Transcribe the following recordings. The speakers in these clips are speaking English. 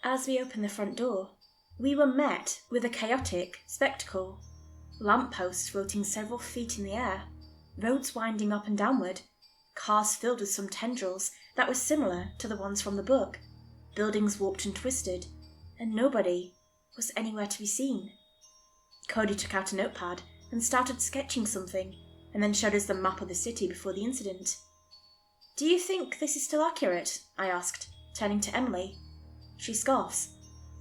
As we opened the front door, we were met with a chaotic spectacle. Lampposts floating several feet in the air, roads winding up and downward, cars filled with some tendrils that were similar to the ones from the book, buildings warped and twisted, and nobody was anywhere to be seen. Cody took out a notepad and started sketching something, and then showed us the map of the city before the incident. "Do you think this is still accurate?" I asked, turning to Emily. She scoffs.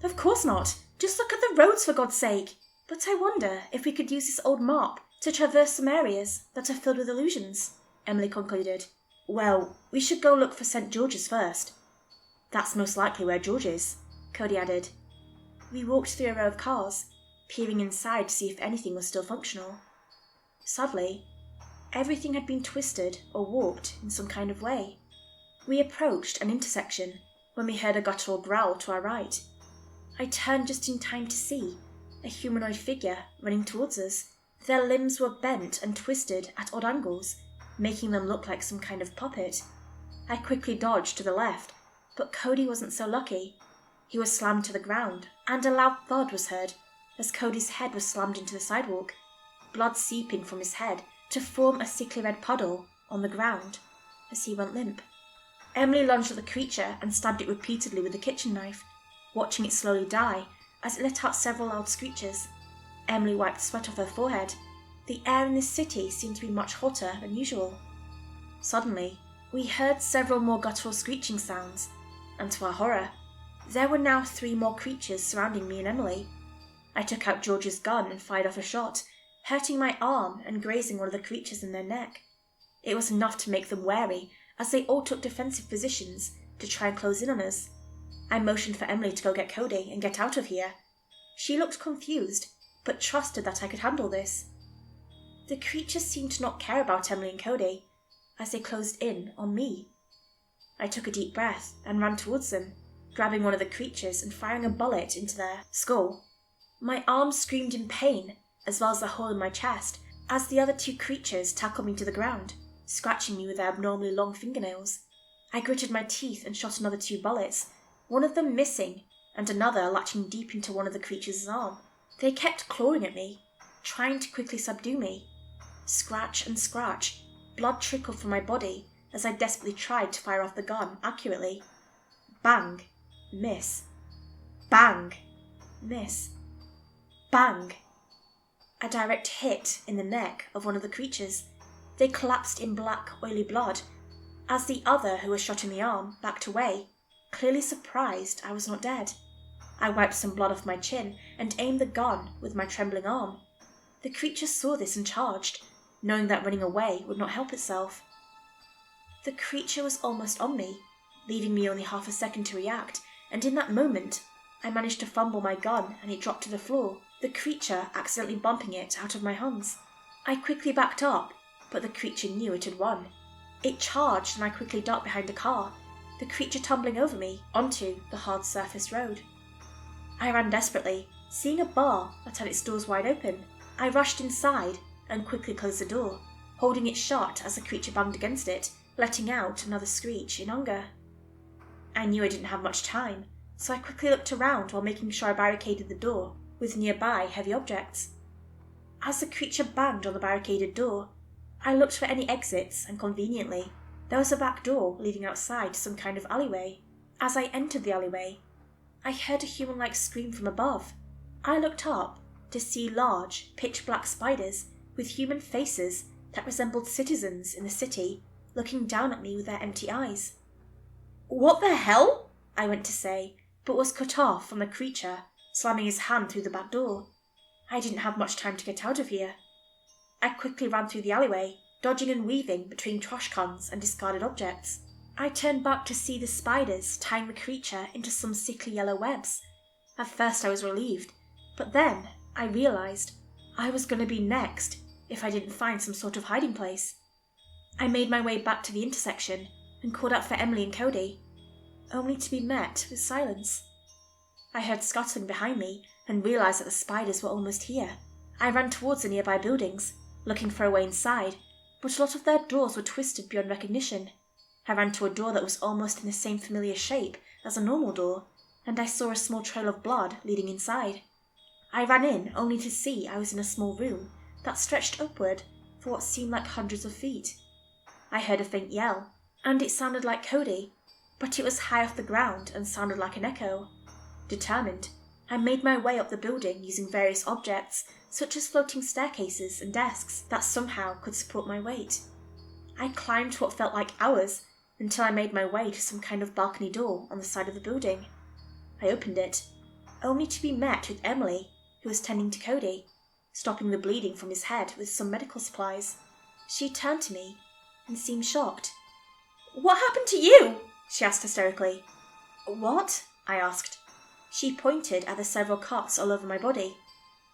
"Of course not. Just look at the roads, for God's sake. But I wonder if we could use this old map to traverse some areas that are filled with illusions," Emily concluded. "Well, we should go look for St. George's first." "That's most likely where George is," Cody added. We walked through a row of cars, peering inside to see if anything was still functional. Sadly, everything had been twisted or warped in some kind of way. We approached an intersection when we heard a guttural growl to our right. I turned just in time to see a humanoid figure running towards us. Their limbs were bent and twisted at odd angles, making them look like some kind of puppet. I quickly dodged to the left, but Cody wasn't so lucky. He was slammed to the ground, and a loud thud was heard as Cody's head was slammed into the sidewalk, blood seeping from his head to form a sickly red puddle on the ground as he went limp. Emily lunged at the creature and stabbed it repeatedly with the kitchen knife, watching it slowly die as it let out several loud screeches. Emily wiped sweat off her forehead. The air in this city seemed to be much hotter than usual. Suddenly, we heard several more guttural screeching sounds, and to our horror, there were now 3 more creatures surrounding me and Emily. I took out George's gun and fired off a shot, hurting my arm and grazing one of the creatures in their neck. It was enough to make them wary, as they all took defensive positions to try and close in on us. I motioned for Emily to go get Cody and get out of here. She looked confused, but trusted that I could handle this. The creatures seemed to not care about Emily and Cody, as they closed in on me. I took a deep breath and ran towards them, grabbing one of the creatures and firing a bullet into their skull. My arm screamed in pain, as well as the hole in my chest, as the other 2 creatures tackled me to the ground, scratching me with their abnormally long fingernails. I gritted my teeth and shot another 2 bullets, one of them missing, and another latching deep into one of the creature's arm. They kept clawing at me, trying to quickly subdue me. Scratch and scratch, blood trickled from my body as I desperately tried to fire off the gun accurately. Bang, miss. Bang, miss. Bang. A direct hit in the neck of one of the creatures. They collapsed in black, oily blood, as the other, who was shot in the arm, backed away, clearly surprised I was not dead. I wiped some blood off my chin and aimed the gun with my trembling arm. The creature saw this and charged, knowing that running away would not help itself. The creature was almost on me, leaving me only half a second to react, and in that moment, I managed to fumble my gun and it dropped to the floor, the creature accidentally bumping it out of my hands. I quickly backed up, but the creature knew it had won. It charged and I quickly ducked behind a car, the creature tumbling over me onto the hard surface road. I ran desperately, seeing a bar that had its doors wide open. I rushed inside and quickly closed the door, holding it shut as the creature banged against it, letting out another screech in anger. I knew I didn't have much time, so I quickly looked around while making sure I barricaded the door with nearby heavy objects. As the creature banged on the barricaded door, I looked for any exits, and conveniently, there was a back door leading outside to some kind of alleyway. As I entered the alleyway, I heard a human-like scream from above. I looked up to see large, pitch-black spiders with human faces that resembled citizens in the city looking down at me with their empty eyes. "What the hell?" I went to say, but was cut off from the creature slamming his hand through the back door. I didn't have much time to get out of here. I quickly ran through the alleyway, dodging and weaving between trash cans and discarded objects. I turned back to see the spiders tying the creature into some sickly yellow webs. At first I was relieved, but then I realised I was going to be next if I didn't find some sort of hiding place. I made my way back to the intersection and called out for Emily and Cody, only to be met with silence. I heard scuttling behind me and realised that the spiders were almost here. I ran towards the nearby buildings, looking for a way inside, but a lot of their doors were twisted beyond recognition. I ran to a door that was almost in the same familiar shape as a normal door, and I saw a small trail of blood leading inside. I ran in only to see I was in a small room that stretched upward for what seemed like hundreds of feet. I heard a faint yell, and it sounded like Cody, but it was high off the ground and sounded like an echo. Determined, I made my way up the building using various objects, such as floating staircases and desks that somehow could support my weight. I climbed what felt like hours until I made my way to some kind of balcony door on the side of the building. I opened it, only to be met with Emily, who was tending to Cody, stopping the bleeding from his head with some medical supplies. She turned to me and seemed shocked. "What happened to you?" she asked hysterically. "What?" I asked. She pointed at the several cuts all over my body.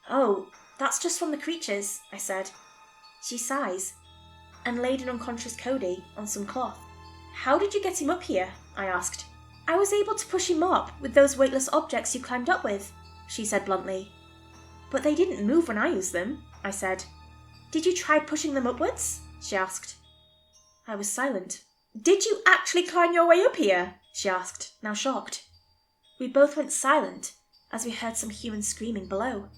"Oh, that's just from the creatures," I said. She sighs and laid an unconscious Cody on some cloth. "How did you get him up here?" I asked. "I was able to push him up with those weightless objects you climbed up with," she said bluntly. "But they didn't move when I used them," I said. "Did you try pushing them upwards?" she asked. I was silent. "Did you actually climb your way up here?" she asked, now shocked. We both went silent as we heard some human screaming below.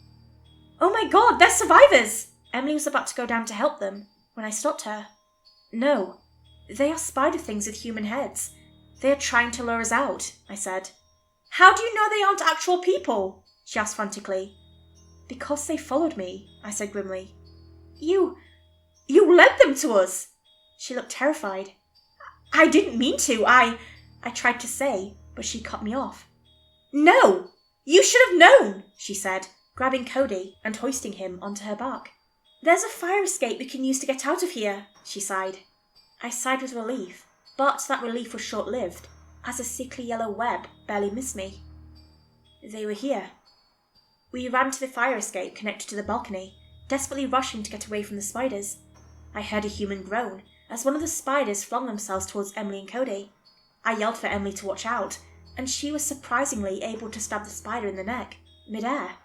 "Oh my God, they're survivors!" Emily was about to go down to help them when I stopped her. "No, they are spider things with human heads. They are trying to lure us out," I said. "How do you know they aren't actual people?" she asked frantically. "Because they followed me," I said grimly. You led them to us!" She looked terrified. "I didn't mean to. I tried to say, but she cut me off. "No! You should have known!" she said, grabbing Cody and hoisting him onto her back. "There's a fire escape we can use to get out of here," she sighed. I sighed with relief, but that relief was short-lived, as a sickly yellow web barely missed me. They were here. We ran to the fire escape connected to the balcony, desperately rushing to get away from the spiders. I heard a human groan as one of the spiders flung themselves towards Emily and Cody. I yelled for Emily to watch out, and she was surprisingly able to stab the spider in the neck, mid-air.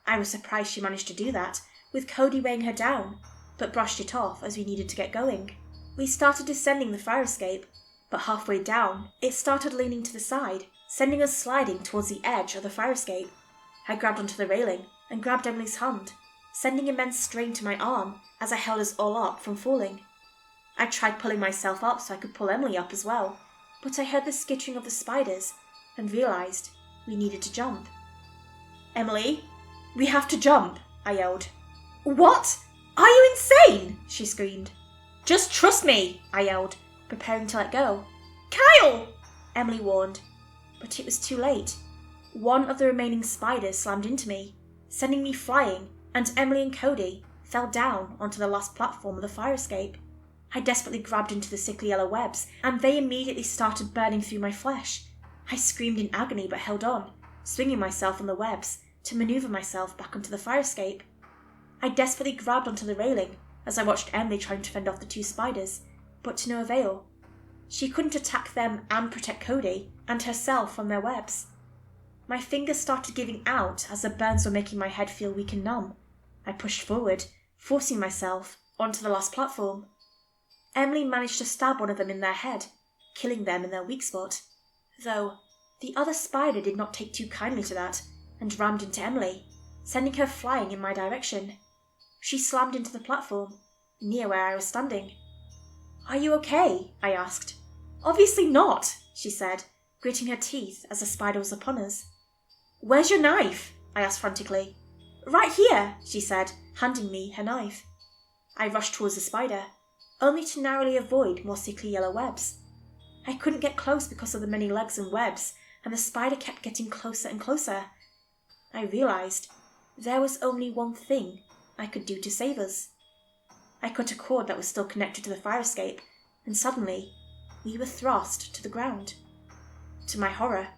I was surprised she managed to do that, with Cody weighing her down, but brushed it off as we needed to get going. We started descending the fire escape, but halfway down, it started leaning to the side, sending us sliding towards the edge of the fire escape. I grabbed onto the railing and grabbed Emily's hand, sending immense strain to my arm as I held us all up from falling. I tried pulling myself up so I could pull Emily up as well, but I heard the skittering of the spiders and realised we needed to jump. "Emily, we have to jump," I yelled. "What? Are you insane?" she screamed. "Just trust me," I yelled, preparing to let go. "Kyle!" Emily warned, but it was too late. One of the remaining spiders slammed into me, sending me flying, and Emily and Cody fell down onto the last platform of the fire escape. I desperately grabbed into the sickly yellow webs, and they immediately started burning through my flesh. I screamed in agony but held on, swinging myself on the webs to manoeuvre myself back onto the fire escape. I desperately grabbed onto the railing as I watched Emily trying to fend off the two spiders, but to no avail. She couldn't attack them and protect Cody and herself from their webs. My fingers started giving out as the burns were making my head feel weak and numb. I pushed forward, forcing myself onto the last platform. Emily managed to stab one of them in their head, killing them in their weak spot. Though, the other spider did not take too kindly to that and rammed into Emily, sending her flying in my direction. She slammed into the platform, near where I was standing. "Are you okay?" I asked. "Obviously not," she said, gritting her teeth as the spider was upon us. "Where's your knife?" I asked frantically. "Right here," she said, handing me her knife. I rushed towards the spider, only to narrowly avoid more sickly yellow webs. I couldn't get close because of the many legs and webs, and the spider kept getting closer and closer. I realised there was only one thing I could do to save us. I cut a cord that was still connected to the fire escape, and suddenly we were thrust to the ground. To my horror,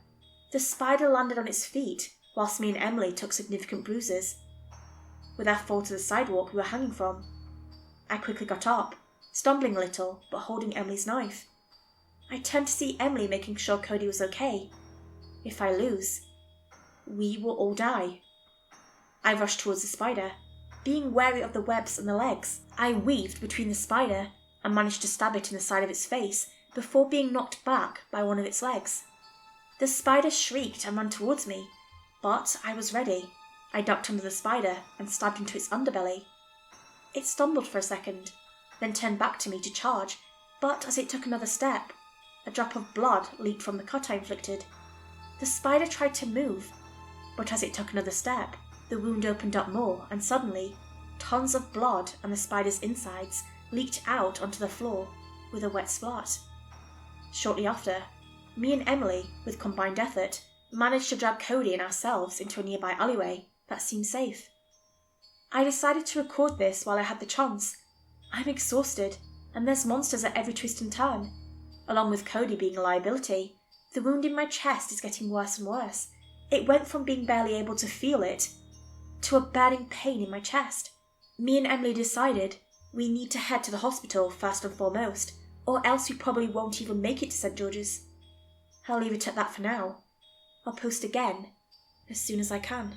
the spider landed on its feet, whilst me and Emily took significant bruises. With our fall to the sidewalk we were hanging from, I quickly got up, stumbling a little, but holding Emily's knife. I turned to see Emily making sure Cody was okay. If I lose, we will all die. I rushed towards the spider, being wary of the webs and the legs. I weaved between the spider and managed to stab it in the side of its face before being knocked back by one of its legs. The spider shrieked and ran towards me, but I was ready. I ducked under the spider and stabbed into its underbelly. It stumbled for a second, then turned back to me to charge, but as it took another step, a drop of blood leaked from the cut I inflicted. The spider tried to move, but as it took another step, the wound opened up more, and suddenly, tons of blood and the spider's insides leaked out onto the floor with a wet splat. Shortly after, me and Emily, with combined effort, managed to drag Cody and ourselves into a nearby alleyway that seemed safe. I decided to record this while I had the chance. I'm exhausted, and there's monsters at every twist and turn. Along with Cody being a liability, the wound in my chest is getting worse and worse. It went from being barely able to feel it to a burning pain in my chest. Me and Emily decided we need to head to the hospital first and foremost, or else we probably won't even make it to St. George's. I'll leave it at that for now. I'll post again as soon as I can.